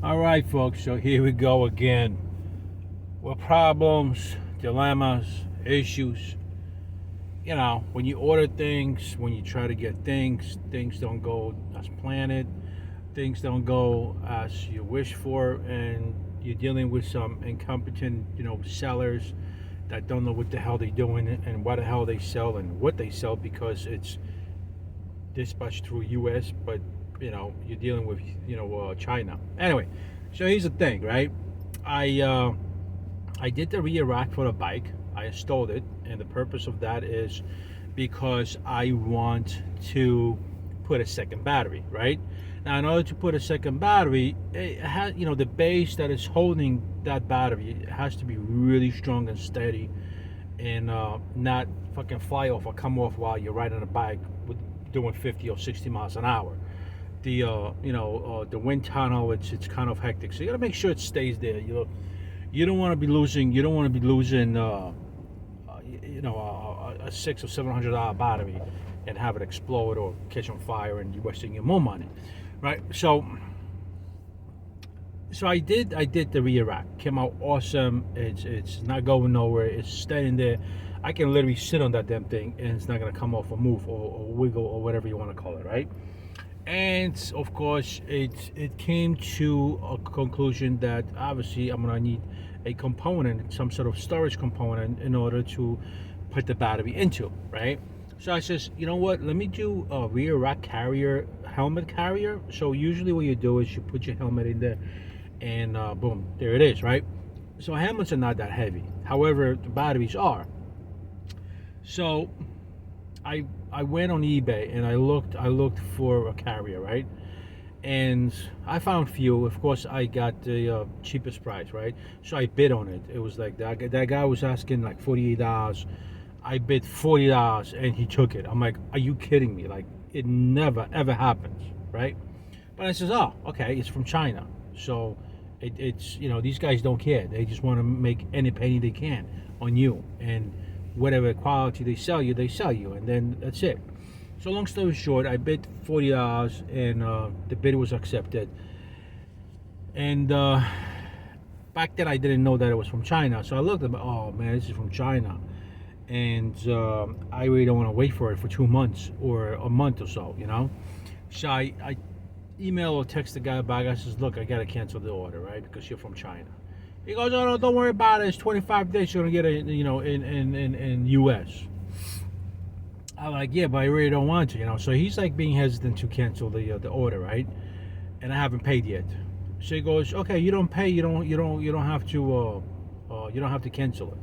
All right, folks, so here we go again. With problems, dilemmas, issues. When you order things, when you try to get things don't go as planned, things don't go as you wish for, and you're dealing with some incompetent, sellers that don't know what the hell they're doing and what the hell they sell and what they sell because it's dispatched through U.S., but you're dealing with China. Anyway, so here's the thing, right? I uh, I did the rear rack for the bike. I installed it, and the purpose of that is because I want to put a second battery, right? Now, in order to put a second battery, it has, the base that is holding that battery has to be really strong and steady, and not fucking fly off or come off while you're riding a bike with doing 50 or 60 miles an hour. The wind tunnel, it's kind of hectic, so you got to make sure it stays there. You don't want to be losing. You don't want to be losing. A $600 or $700 battery and have it explode or catch on fire and you're wasting your more money, right? So I did the rear rack. Came out awesome. It's not going nowhere. It's staying there. I can literally sit on that damn thing and it's not gonna come off or move or wiggle or whatever you want to call it, right? And of course, it came to a conclusion that obviously I'm gonna need a component, some sort of storage component, in order to put the battery into, right? So I says, you know what? Let me do a rear rack carrier, helmet carrier. So usually what you do is you put your helmet in there, and boom, there it is, right? So helmets are not that heavy. However, the batteries are. So I went on eBay and I looked for a carrier, right? And I found few. Of course, I got the cheapest price, right? So I bid on it. It was like that guy was asking like $48. I bid $40 and he took it. I'm like, are you kidding me? Like, it never ever happens, right? But I says, oh, okay, it's from China, so it's these guys don't care. They just want to make any penny they can on you, and whatever quality they sell you, and then that's it. So long story short, I bid $40 and the bid was accepted. And back then I didn't know that it was from China, so I looked at, oh man, this is from China, and I really don't want to wait for it for 2 months or a month or so. So I email or text the guy back. I says, look, I gotta cancel the order, right? Because you're from China. He goes, oh no, don't worry about it. It's 25 days. You're gonna get it, in U.S. I'm like, yeah, but I really don't want to. So he's like being hesitant to cancel the order, right? And I haven't paid yet. So he goes, okay, you don't pay, you don't have to cancel it.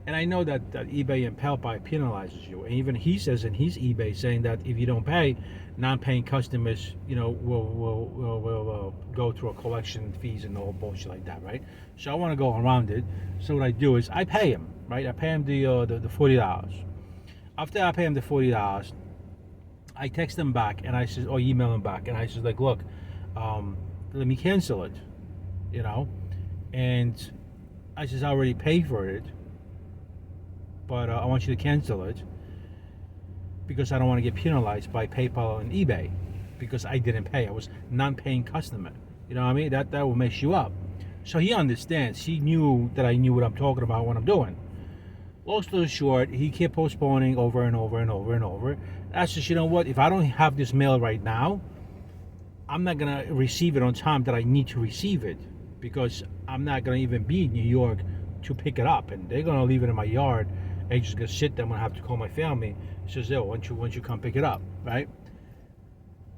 And I know that eBay and PayPal penalizes you. And even he says in his eBay saying that if you don't pay, non-paying customers, will go through a collection fees and all bullshit like that, right? So I want to go around it. So what I do is I pay him, right? I pay him the $40. After I pay him the $40, I text him back and I says, or email him back, and I says like, look, let me cancel it, and I says I already paid for it, but I want you to cancel it because I don't want to get penalized by PayPal and eBay because I didn't pay. I was non-paying customer. You know what I mean? That will mess you up. So he understands. He knew that I knew what I'm talking about, what I'm doing. Long story short, he kept postponing over and over and over and over. I said, you know what? If I don't have this mail right now, I'm not gonna receive it on time that I need to receive it because I'm not gonna even be in New York to pick it up, and they're gonna leave it in my yard. And just gonna sit there. I'm gonna have to call my family. He says, "Oh, once you come pick it up, right?"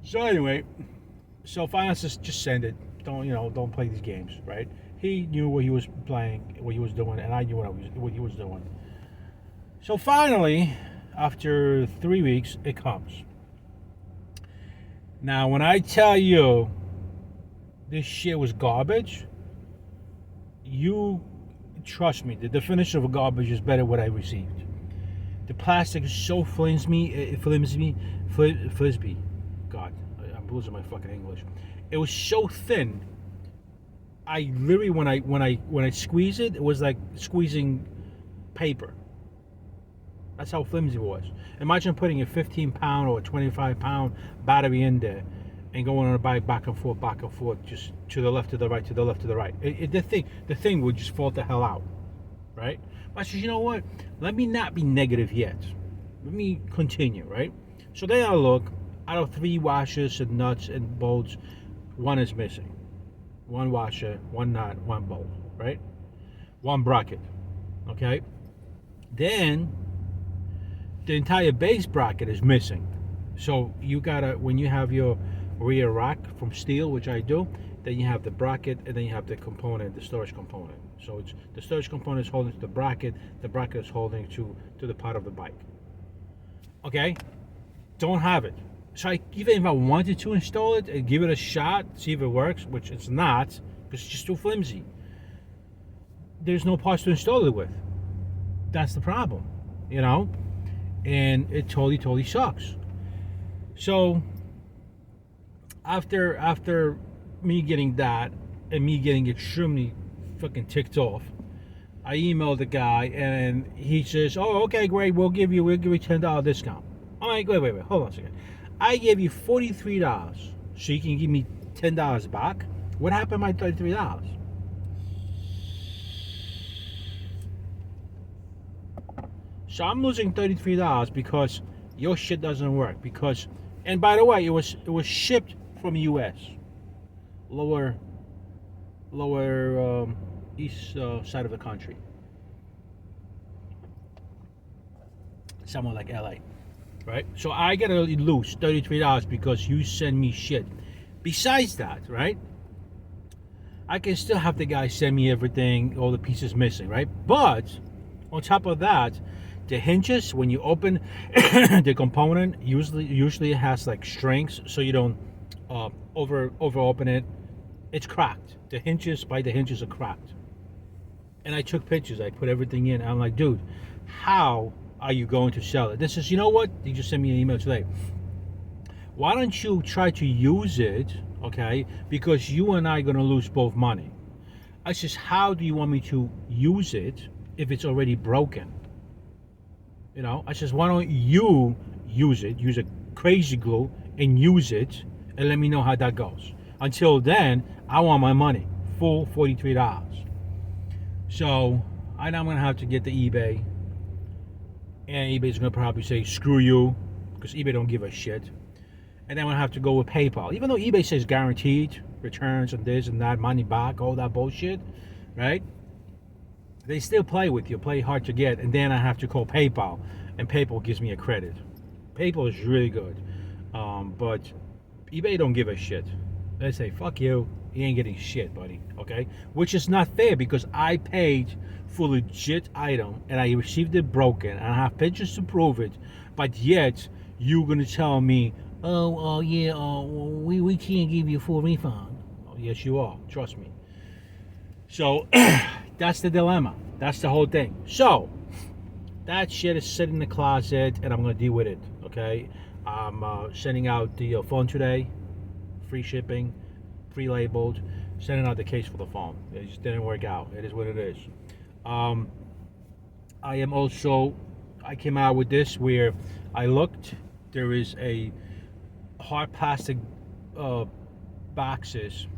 So anyway, so finance just send it. Don't play these games, right? He knew what he was playing, what he was doing, and I knew what he was doing. So finally, after 3 weeks, it comes. Now, when I tell you this shit was garbage, you trust me. The definition of garbage is better what I received. The plastic is so flimsy. God, I'm losing my fucking English. It was so thin. I literally, when I squeeze it, it was like squeezing paper. That's how flimsy it was. Imagine putting a 15-pound or a 25-pound battery in there, and going on a bike back and forth, just to the left, to the right, to the left, to the right. The thing would just fall the hell out, right? But I said, you know what? Let me not be negative yet. Let me continue, right? So then I look, out of 3 washers and nuts and bolts, 1 is missing. 1 washer, 1 nut, 1 bolt, right? 1 bracket, okay? Then the entire base bracket is missing. So you gotta, when you have your rear rack from steel, which I do, then you have the bracket, and then you have the component, the storage component. So it's the storage component is holding to the bracket is holding to the part of the bike. Okay, don't have it. So even if I wanted to install it and give it a shot, see if it works, which it's not, because it's just too flimsy. There's no parts to install it with. That's the problem, you know, and it totally sucks. So after me getting that and me getting extremely fucking ticked off, I emailed the guy and he says, "Oh, okay, great. We'll give you $10 discount." I'm like, wait, hold on a second. I gave you $43, so you can give me $10 back. What happened to my $33? So I'm losing $33 because your shit doesn't work. Because, and by the way, it was shipped from U.S. lower east side of the country, somewhere like LA, right? So I gotta lose $33 because you send me shit. Besides that, right, I can still have the guy send me everything, all the pieces missing, right? But on top of that, the hinges, when you open the component, usually it has like strings, so you don't over open it. It's cracked. The hinges are cracked. And I took pictures. I put everything in. I'm like, dude, how are you going to sell it? This is, you know what? You just sent me an email today. Why don't you try to use it, okay? Because you and I are going to lose both money. I says, how do you want me to use it if it's already broken? You know, I says, why don't you use a crazy glue and use it and let me know how that goes. Until then, I want my money, full $43. So I'm going to have to get to eBay. And eBay's going to probably say, screw you, because eBay don't give a shit. And then I'm going to have to go with PayPal. Even though eBay says guaranteed returns and this and that, money back, all that bullshit, right? They still play with you, play hard to get, and then I have to call PayPal, and PayPal gives me a credit. PayPal is really good, but eBay don't give a shit. They say, fuck you, ain't getting shit, buddy, okay? Which is not fair, because I paid for a legit item, and I received it broken, and I have pictures to prove it, but yet, you're gonna tell me, we can't give you full refund. Oh, yes, you are, trust me. So, that's the dilemma. That's the whole thing. So, that shit is sitting in the closet, and I'm going to deal with it, okay? I'm sending out the phone today. Free shipping, pre-labeled. Sending out the case for the phone. It just didn't work out. It is what it is. I came out with this where I looked. There is a hard plastic boxes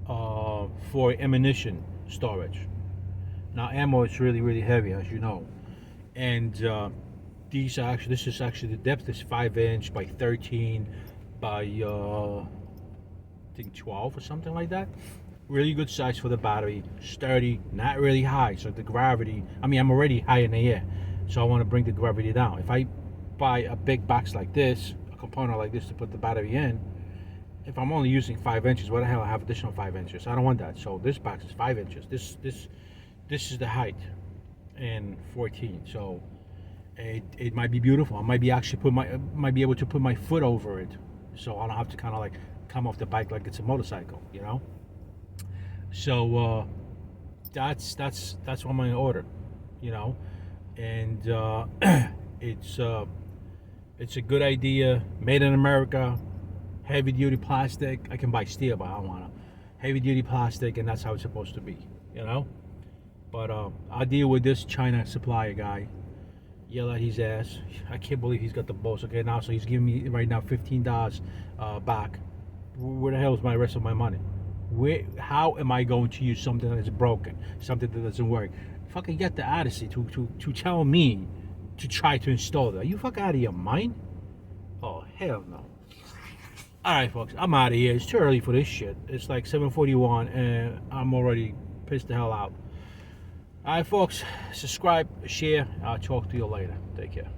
for ammunition storage. Now ammo is really heavy, as you know, and this is actually, the depth is 5" by 13 by I think 12 or something like that. Really good size for the battery, sturdy, not really high, so the gravity, I'm already high in the air, so I want to bring the gravity down. If I buy a big box like this, a component like this to put the battery in, if I'm only using 5 inches, what the hell I have additional 5 inches? I don't want that. So this box is 5 inches. This is the height, and 14. So it might be beautiful. I might be able to put my foot over it, so I don't have to kind of like come off the bike like it's a motorcycle, you know. So that's what I'm gonna order, you know, and it's a good idea. Made in America. Heavy duty plastic. I can buy steel, but I don't want to. Heavy duty plastic, and that's how it's supposed to be, you know. But I'll deal with this China supplier guy. Yell at his ass. I can't believe he's got the balls. Okay, now so he's giving me right now $15 back where the hell is my rest of my money? How am I going to use something that is broken, something that doesn't work? Fucking get the Odyssey to tell me to try to install that. Are you fucking out of your mind? Oh, hell no. Alright, folks, I'm out of here. It's too early for this shit. It's like 7:41 and I'm already pissed the hell out. Alright, folks, subscribe, share. I'll talk to you later. Take care.